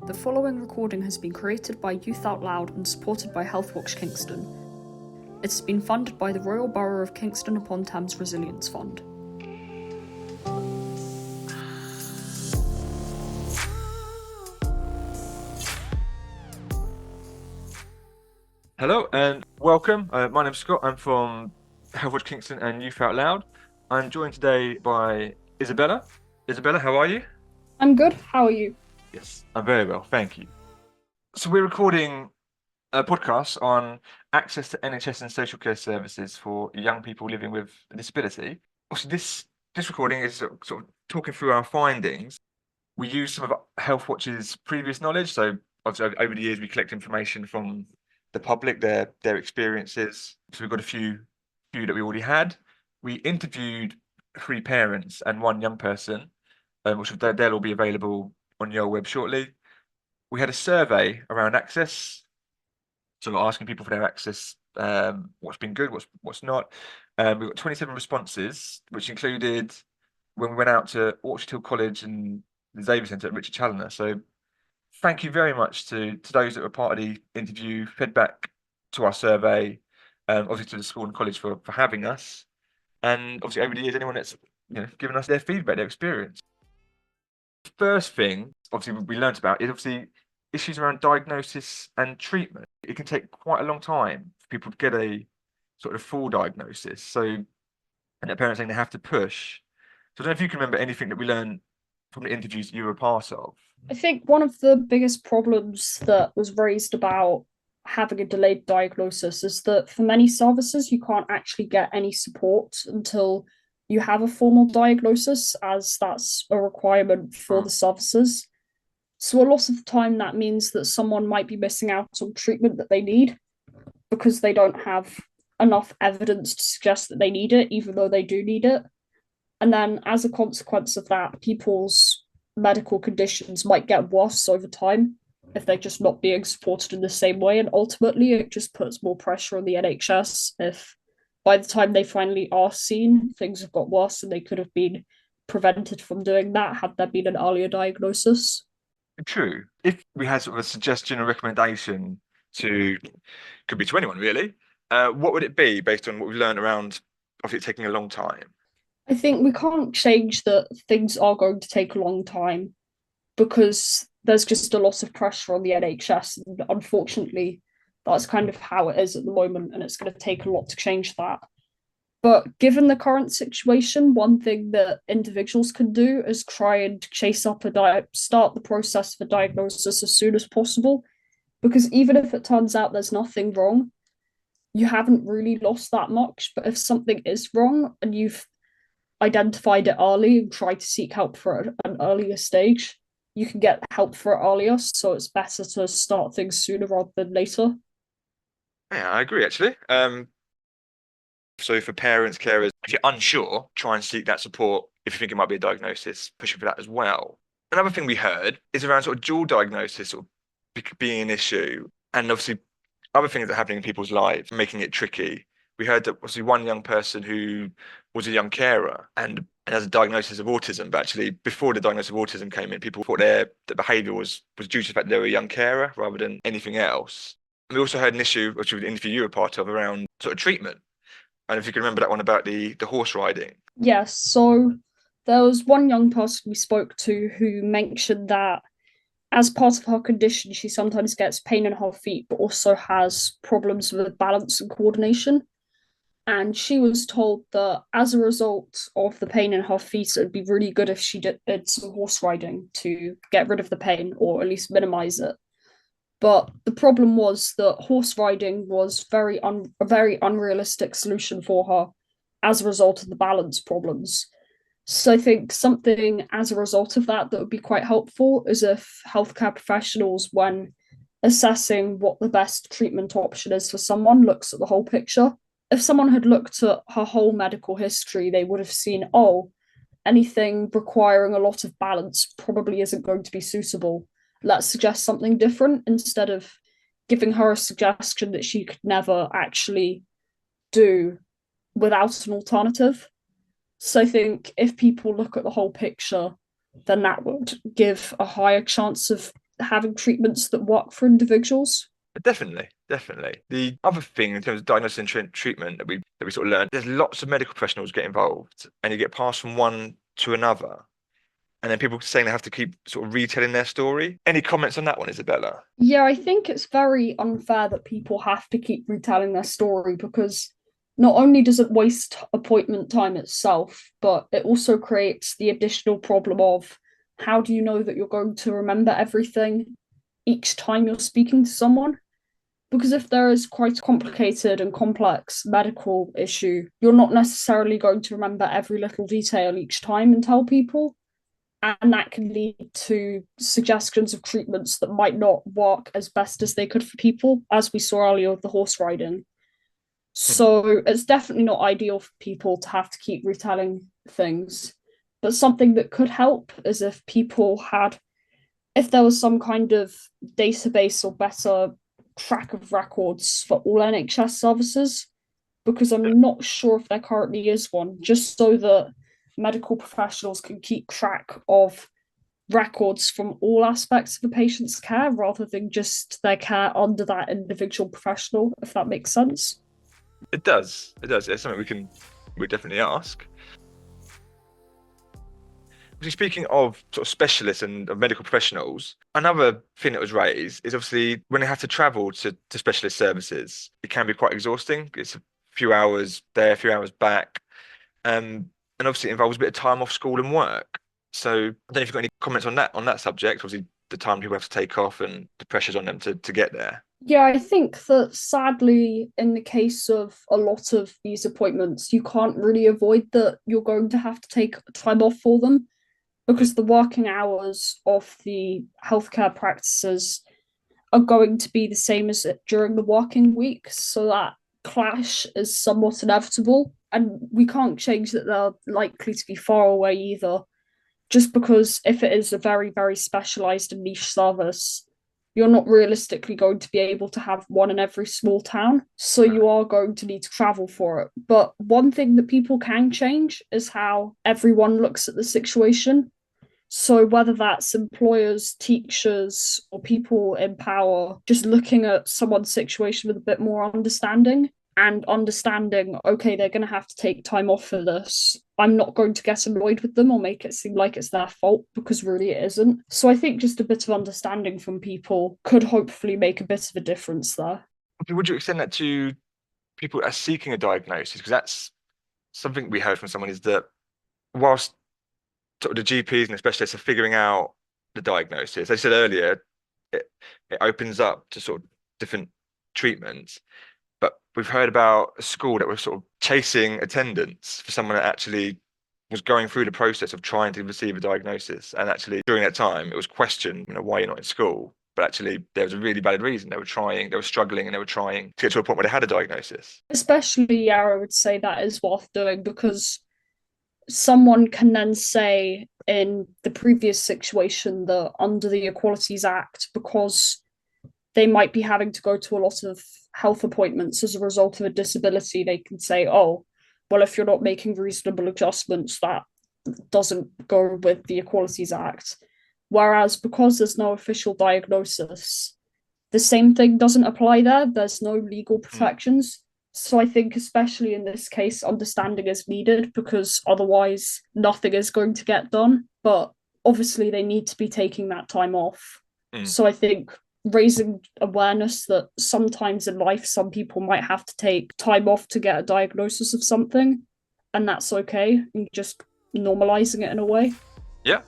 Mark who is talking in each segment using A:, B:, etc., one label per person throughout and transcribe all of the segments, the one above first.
A: The following recording has been created by Youth Out Loud and supported by Healthwatch Kingston. It has been funded by the Royal Borough of Kingston upon Thames Resilience Fund.
B: Hello and welcome. My name's Scott. I'm from Healthwatch Kingston and Youth Out Loud. I'm joined today by Isabella. Isabella, how are you?
A: I'm good, how are you?
B: Yes, I'm very well, thank you. So we're recording a podcast on access to NHS and social care services for young people living with a disability. Also, this recording is sort of talking through our findings. We use some of Healthwatch's previous knowledge. So obviously over the years we collect information from the public, their experiences. So we've got a few that we already had. We interviewed 3 parents and 1 young person, which they'll all be available on your web shortly. We had a survey around access, so asking people for their access, what's been good, what's not. We got 27 responses, which included when we went out to Orchard Hill College and the Xavier Centre at Richard Challoner. So thank you very much to those that were part of the interview, fed back to our survey, obviously to the school and college for having us, and obviously over the years anyone that's given us their feedback, their experience. First thing, obviously we learned about is obviously issues around diagnosis and treatment. It can take quite a long time for people to get a sort of full diagnosis. So, and their parents saying they have to push. So I don't know if you can remember anything that we learned from the interviews that you were a part of.
A: I think one of the biggest problems that was raised about having a delayed diagnosis is that for many services, you can't actually get any support until you have a formal diagnosis, as that's a requirement for the services. So a lot of the time, that means that someone might be missing out on treatment that they need because they don't have enough evidence to suggest that they need it, even though they do need it. And then, as a consequence of that, people's medical conditions might get worse over time if they're just not being supported in the same way. And ultimately, it just puts more pressure on the NHS if by the time they finally are seen, things have got worse and they could have been prevented from doing that had there been an earlier diagnosis.
B: True. If we had sort of a suggestion or recommendation could be to anyone really, what would it be based on what we've learned around obviously it taking a long time?
A: I think we can't change that things are going to take a long time because there's just a lot of pressure on the NHS. And unfortunately, that's kind of how it is at the moment, and it's going to take a lot to change that. But given the current situation, one thing that individuals can do is try and chase up start the process for diagnosis as soon as possible. Because even if it turns out there's nothing wrong, you haven't really lost that much. But if something is wrong and you've identified it early and tried to seek help for it at an earlier stage, you can get help for it earlier. So it's better to start things sooner rather than later.
B: Yeah, I agree actually. So for parents, carers, if you're unsure, try and seek that support. If you think it might be a diagnosis, pushing for that as well. Another thing we heard is around sort of dual diagnosis or being an issue, and obviously other things that are happening in people's lives, making it tricky. We heard that obviously one young person who was a young carer and has a diagnosis of autism, but actually before the diagnosis of autism came in, people thought their behaviour was due to the fact that they were a young carer rather than anything else. And we also had an issue, which was an interview you were part of, around sort of treatment. And if you can remember that one about the horse riding.
A: Yes, so there was one young person we spoke to who mentioned that as part of her condition, she sometimes gets pain in her feet, but also has problems with balance and coordination. And she was told that as a result of the pain in her feet, it would be really good if she did some horse riding to get rid of the pain or at least minimize it. But the problem was that horse riding was a very unrealistic solution for her as a result of the balance problems. So I think something as a result of that would be quite helpful is if healthcare professionals, when assessing what the best treatment option is for someone, looks at the whole picture. If someone had looked at her whole medical history, they would have seen, oh, anything requiring a lot of balance probably isn't going to be suitable. Let's suggest something different instead of giving her a suggestion that she could never actually do without an alternative. So I think if people look at the whole picture, then that would give a higher chance of having treatments that work for individuals.
B: Definitely, definitely. The other thing in terms of diagnosis and treatment that we sort of learned, there's lots of medical professionals get involved, and you get passed from one to another, and then people saying they have to keep sort of retelling their story. Any comments on that one, Isabella?
A: Yeah, I think it's very unfair that people have to keep retelling their story because not only does it waste appointment time itself, but it also creates the additional problem of how do you know that you're going to remember everything each time you're speaking to someone? Because if there is quite a complicated and complex medical issue, you're not necessarily going to remember every little detail each time and tell people. And that can lead to suggestions of treatments that might not work as best as they could for people, as we saw earlier with the horse riding.
B: Hmm.
A: So it's definitely not ideal for people to have to keep retelling things. But something that could help is if there was some kind of database or better track of records for all NHS services, because I'm not sure if there currently is one, just so that medical professionals can keep track of records from all aspects of a patient's care rather than just their care under that individual professional, if that makes sense.
B: It does. It does. It's something we definitely ask. Speaking of sort of specialists and of medical professionals, another thing that was raised is obviously when they have to travel to specialist services, it can be quite exhausting. It's a few hours there, a few hours back. And obviously it involves a bit of time off school and work. So I don't know if you've got any comments on that subject. Obviously, the time people have to take off and the pressures on them to get there.
A: Yeah, I think that sadly, in the case of a lot of these appointments, you can't really avoid that you're going to have to take time off for them
B: Mm.
A: because the working hours of the healthcare practices are going to be the same as it during the working week. So that clash is somewhat inevitable. And we can't change that they're likely to be far away either, just because if it is a very, very specialized and niche service, you're not realistically going to be able to have one in every small town. So
B: No.
A: you are going to need to travel for it. But one thing that people can change is how everyone looks at the situation. So whether that's employers, teachers, or people in power, just looking at someone's situation with a bit more understanding and understanding, okay, they're going to have to take time off for this. I'm not going to get annoyed with them or make it seem like it's their fault because really it isn't. So I think just a bit of understanding from people could hopefully make a bit of a difference there.
B: Would you extend that to people that are seeking a diagnosis? Because that's something we heard from someone is that whilst sort of the GPs and the specialists are figuring out the diagnosis, as I said earlier, it opens up to sort of different treatments. But we've heard about a school that was sort of chasing attendance for someone that actually was going through the process of trying to receive a diagnosis. And actually, during that time, it was questioned, why you're not in school. But actually, there was a really valid reason. They were trying, they were struggling, and they were trying to get to a point where they had a diagnosis.
A: Especially, yeah, I would say that is worth doing because someone can then say in the previous situation that under the Equalities Act, because they might be having to go to a lot of health appointments as a result of a disability, they can say, oh, well, if you're not making reasonable adjustments, that doesn't go with the Equalities Act. Whereas because there's no official diagnosis, the same thing doesn't apply there. There's no legal
B: Mm.
A: protections. So I think, especially in this case, understanding is needed because otherwise nothing is going to get done. But obviously, they need to be taking that time off.
B: Mm.
A: So I think raising awareness that sometimes in life, some people might have to take time off to get a diagnosis of something, and that's okay, and just normalizing it in a way.
B: Yeah.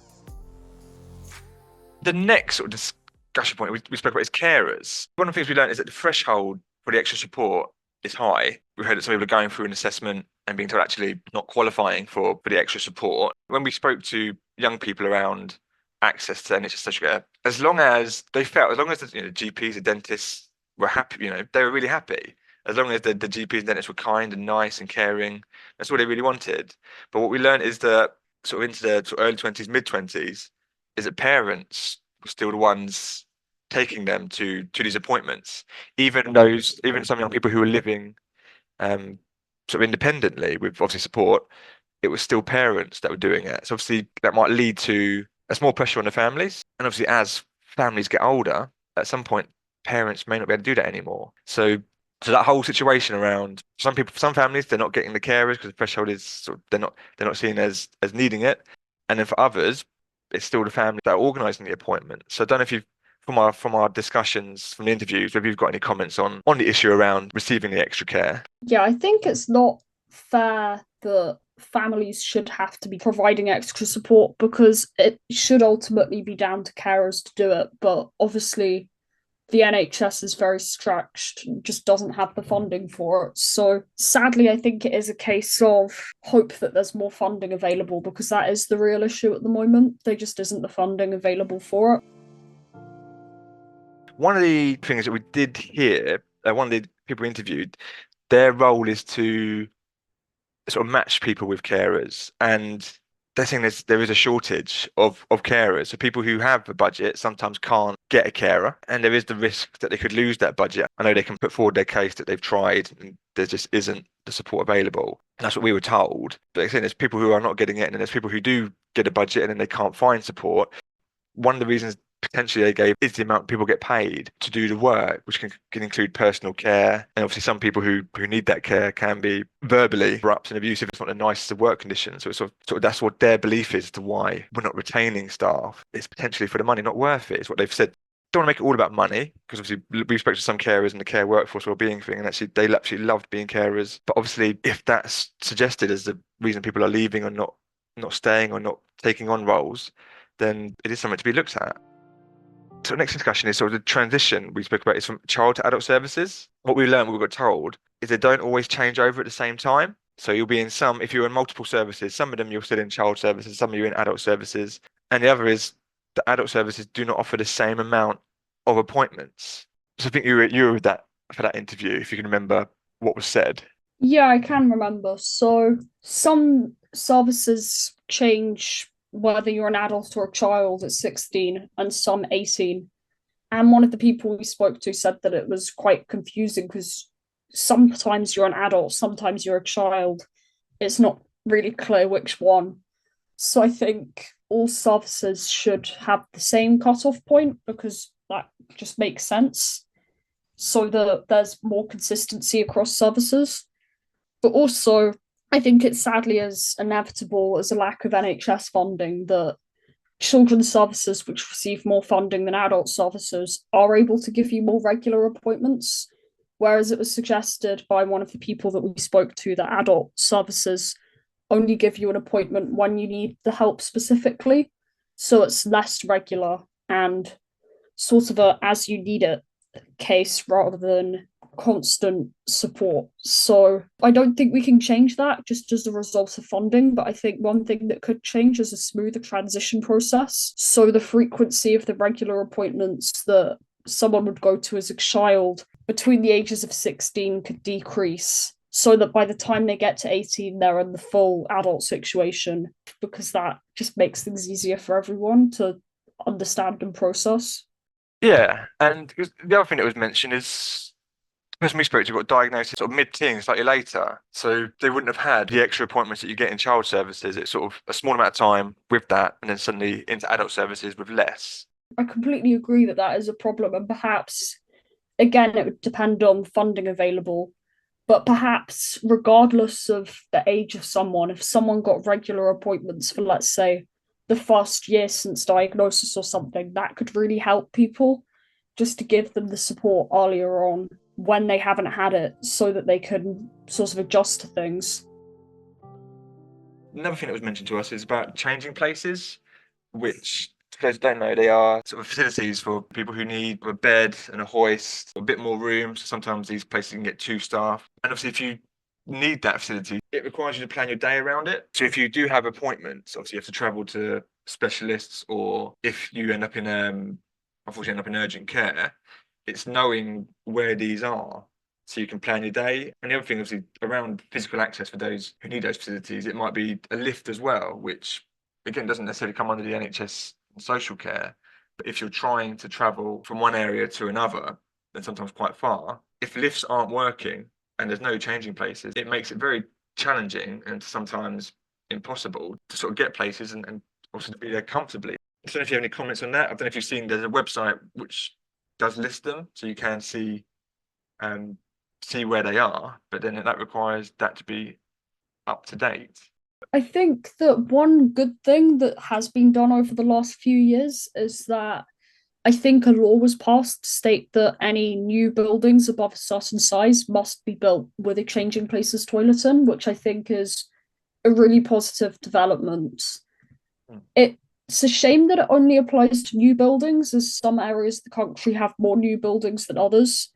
B: The next sort of discussion point we spoke about is carers. One of the things we learned is that the threshold for the extra support is high. We've heard that some people are going through an assessment and being told actually not qualifying for the extra support. When we spoke to young people around access to NHS social care, as long as the GPs, the dentists were happy, they were really happy. As long as the GPs and dentists were kind and nice and caring, that's what they really wanted. But what we learned is that sort of into the sort of early 20s, mid 20s, is that parents were still the ones taking them to these appointments, even some young people who were living sort of independently with obviously support, it was still parents that were doing it. So obviously that might lead to a small pressure on the families. And obviously as families get older, at some point, parents may not be able to do that anymore. So that whole situation around some people, some families, they're not getting the carers because the threshold is they're not seen as needing it, and then for others, it's still the family that are organising the appointment. So I don't know if you've from our discussions from the interviews, whether you've got any comments on the issue around receiving the extra care.
A: Yeah, I think it's not fair that families should have to be providing extra support because it should ultimately be down to carers to do it. But obviously, the NHS is very stretched and just doesn't have the funding for it. So sadly, I think it is a case of hope that there's more funding available because that is the real issue at the moment. There just isn't the funding available for it.
B: One of the things that we did hear, one of the people we interviewed, their role is to sort of match people with carers, and they're saying there is a shortage of carers. So people who have a budget sometimes can't get a carer, and there is the risk that they could lose that budget. I know they can put forward their case that they've tried and there just isn't the support available. And that's what we were told. But they're saying there's people who are not getting it, and then there's people who do get a budget and then they can't find support. One of the reasons potentially they gave is the amount people get paid to do the work, which can include personal care. And obviously some people who need that care can be verbally abrupt and abusive. It's not the nicest of work conditions. So it's sort of that's what their belief is to why we're not retaining staff. It's potentially for the money, not worth it, is what they've said. Don't want to make it all about money, because obviously we've spoken to some carers and the care workforce well-being thing, and actually they absolutely loved being carers. But obviously if that's suggested as the reason people are leaving or not staying or not taking on roles, then it is something to be looked at. So the next discussion is sort of the transition we spoke about is from child to adult services. What we learned, what we got told, is they don't always change over at the same time. So you'll be in some, if you're in multiple services, some of them you're still in child services, some of you in adult services. And the other is the adult services do not offer the same amount of appointments. So I think you were with that for that interview, if you can remember what was said.
A: Yeah, I can remember. So some services change whether you're an adult or a child at 16 and some 18. And one of the people we spoke to said that it was quite confusing because sometimes you're an adult, sometimes you're a child. It's not really clear which one. So I think all services should have the same cutoff point because that just makes sense. So that there's more consistency across services. But also, I think it's sadly as inevitable as a lack of NHS funding that children's services, which receive more funding than adult services, are able to give you more regular appointments. Whereas it was suggested by one of the people that we spoke to that adult services only give you an appointment when you need the help specifically. So it's less regular and sort of a as you need it case rather than constant support. So I don't think we can change that just as a result of funding, but I think one thing that could change is a smoother transition process. So the frequency of the regular appointments that someone would go to as a child between the ages of 16 could decrease so that by the time they get to 18, they're in the full adult situation, because that just makes things easier for everyone to understand and process.
B: Yeah, and the other thing that was mentioned is the person we spoke to got diagnosed sort of mid-teens, slightly later. So they wouldn't have had the extra appointments that you get in child services. It's sort of a small amount of time with that, and then suddenly into adult services with less.
A: I completely agree that that is a problem, and perhaps, again, it would depend on funding available. But perhaps, regardless of the age of someone, if someone got regular appointments for, let's say, the first year since diagnosis or something, that could really help people just to give them the support earlier on when they haven't had it so that they can sort of adjust to things.
B: Another thing that was mentioned to us is about changing places, which, for those who don't know, they are sort of facilities for people who need a bed and a hoist, a bit more room. So sometimes these places can get two staff. And obviously, if you need that facility, it requires you to plan your day around it. So if you do have appointments, obviously you have to travel to specialists, or if you end up in unfortunately end up in urgent care, it's knowing where these are so you can plan your day. And the other thing, obviously, around physical access for those who need those facilities, it might be a lift as well, which again doesn't necessarily come under the NHS social care. But if you're trying to travel from one area to another, then sometimes quite far, if lifts aren't working and there's no changing places, it makes it very challenging and sometimes impossible to sort of get places and also to be there comfortably. I don't know if you have any comments on that. I don't know if you've seen there's a website which does list them, so you can um see where they are, but then that requires that to be up to date.
A: I think that one good thing that has been done over the last few years is that I think a law was passed to state that any new buildings above a certain size must be built with a changing places toilet in, which I think is a really positive development.
B: Hmm.
A: It's a shame that it only applies to new buildings, as some areas of the country have more new buildings than others.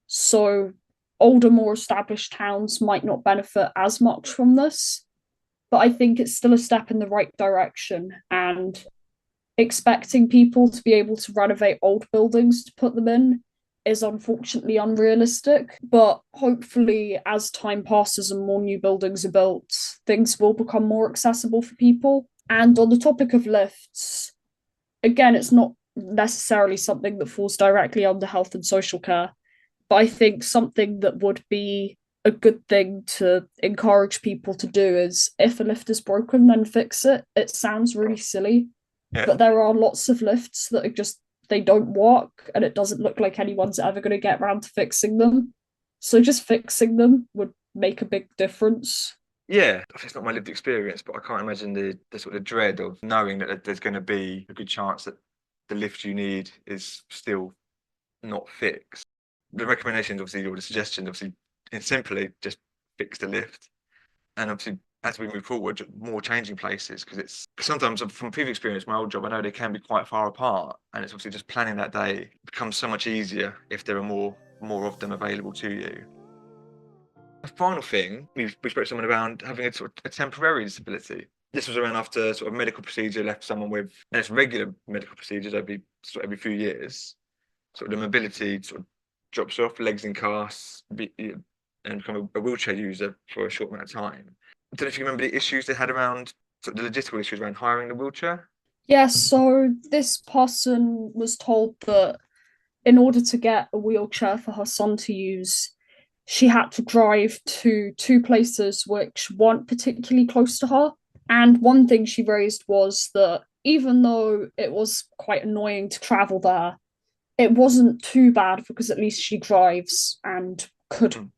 A: So older, more established towns might not benefit as much from this. But I think it's still a step in the right direction. And expecting people to be able to renovate old buildings to put them in is unfortunately unrealistic. But hopefully, as time passes and more new buildings are built, things will become more accessible for people. And on the topic of lifts, again, it's not necessarily something that falls directly under health and social care, but I think something that would be a good thing to encourage people to do is if a lift is broken, then fix it. It sounds really silly,
B: Yeah.
A: but there are lots of lifts that are just they don't work and it doesn't look like anyone's ever going to get around to fixing them. So just fixing them would make a big difference.
B: Yeah, it's not my lived experience, but I can't imagine the sort of dread of knowing that there's going to be a good chance that the lift you need is still not fixed. The recommendations, obviously, or the suggestions, obviously, in simply just fix the lift. And obviously, as we move forward, more changing places because it's sometimes from previous experience, my old job, I know they can be quite far apart, and it's obviously just planning that day becomes so much easier if there are more of them available to you. A final thing, we spoke to someone around having a sort of a temporary disability. This was around after sort of medical procedure left someone with, and it's regular medical procedures every few years. Sort of the mobility sort of drops off, legs in casts, and become a wheelchair user for a short amount of time. I don't know if you remember the issues they had around sort of the logistical issues around hiring the wheelchair.
A: Yeah, so this person was told that in order to get a wheelchair for her son to use, she had to drive to two places which weren't particularly close to her. And one thing she raised was that even though it was quite annoying to travel there, it wasn't too bad because at least she drives and could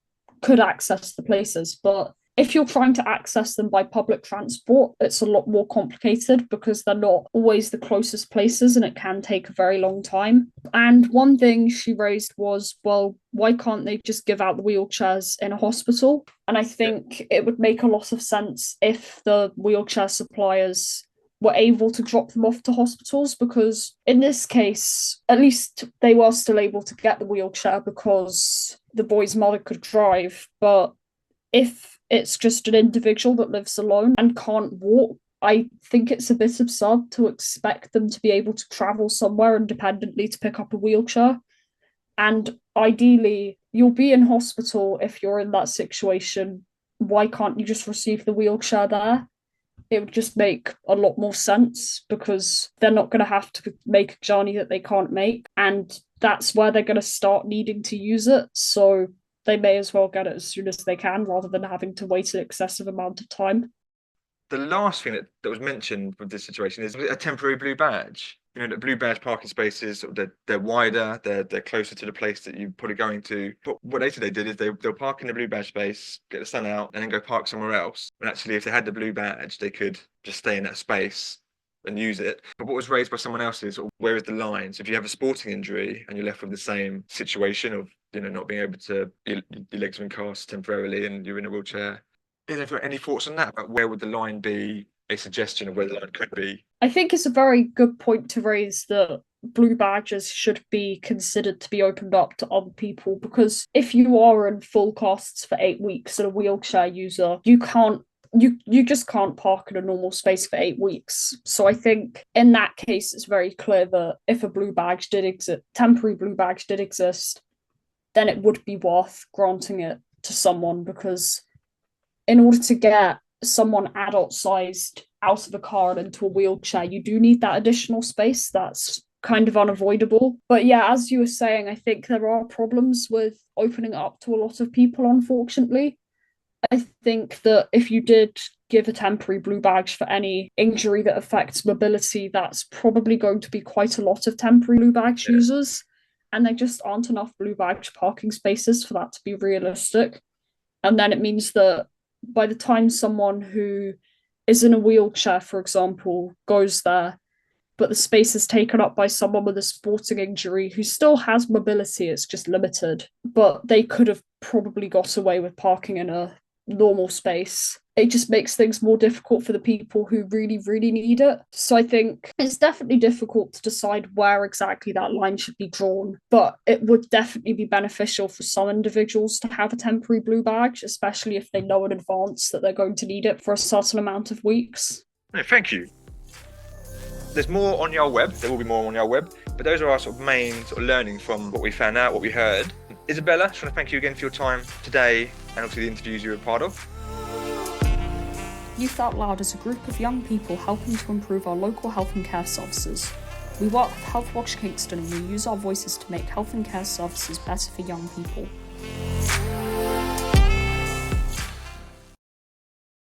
A: access the places. But if you're trying to access them by public transport, it's a lot more complicated because they're not always the closest places and it can take a very long time. And one thing she raised was, well, why can't they just give out the wheelchairs in a hospital? And I think it would make a lot of sense if the wheelchair suppliers were able to drop them off to hospitals because in this case, at least they were still able to get the wheelchair because the boy's mother could drive. But if it's just an individual that lives alone and can't walk, I think it's a bit absurd to expect them to be able to travel somewhere independently to pick up a wheelchair. And ideally, you'll be in hospital if you're in that situation. Why can't you just receive the wheelchair there? It would just make a lot more sense because they're not going to have to make a journey that they can't make. And that's where they're going to start needing to use it. So they may as well get it as soon as they can rather than having to wait an excessive amount of time.
B: The last thing that was mentioned with this situation is a temporary blue badge. You know, the blue badge parking spaces, they're wider, they're closer to the place that you're probably going to. But what they did is they'll park in the blue badge space, get the sun out, and then go park somewhere else. And actually, if they had the blue badge, they could just stay in that space and use it. But what was raised by someone else is where is the line? So if you have a sporting injury and you're left with the same situation of not being able to your legs are in casts temporarily and you're in a wheelchair. Have you got any thoughts on that? About where would the line be? A suggestion of where the line could be?
A: I think it's a very good point to raise that blue badges should be considered to be opened up to other people because if you are in full costs for 8 weeks and a wheelchair user, you just can't park in a normal space for 8 weeks. So I think in that case, it's very clear that if a blue badge did exist, temporary blue badge did exist, then it would be worth granting it to someone because in order to get someone adult sized out of a car and into a wheelchair, you do need that additional space. That's kind of unavoidable. But yeah, as you were saying, I think there are problems with opening up to a lot of people, unfortunately. I think that if you did give a temporary blue badge for any injury that affects mobility, that's probably going to be quite a lot of temporary blue badge users. And there just aren't enough blue badge parking spaces for that to be realistic. And then it means that by the time someone who is in a wheelchair, for example, goes there, but the space is taken up by someone with a sporting injury who still has mobility, it's just limited, but they could have probably got away with parking in a normal space. It just makes things more difficult for the people who really, really need it. So I think it's definitely difficult to decide where exactly that line should be drawn, but it would definitely be beneficial for some individuals to have a temporary blue badge, especially if they know in advance that they're going to need it for a certain amount of weeks.
B: Thank you. There's more on your web, there will be more on your web, but those are our sort of main sort of learnings from what we found out, what we heard. Isabella, I just want to thank you again for your time today and also the interviews you were part of.
A: Youth Out Loud is a group of young people helping to improve our local health and care services. We work with Healthwatch Kingston and we use our voices to make health and care services better for young people.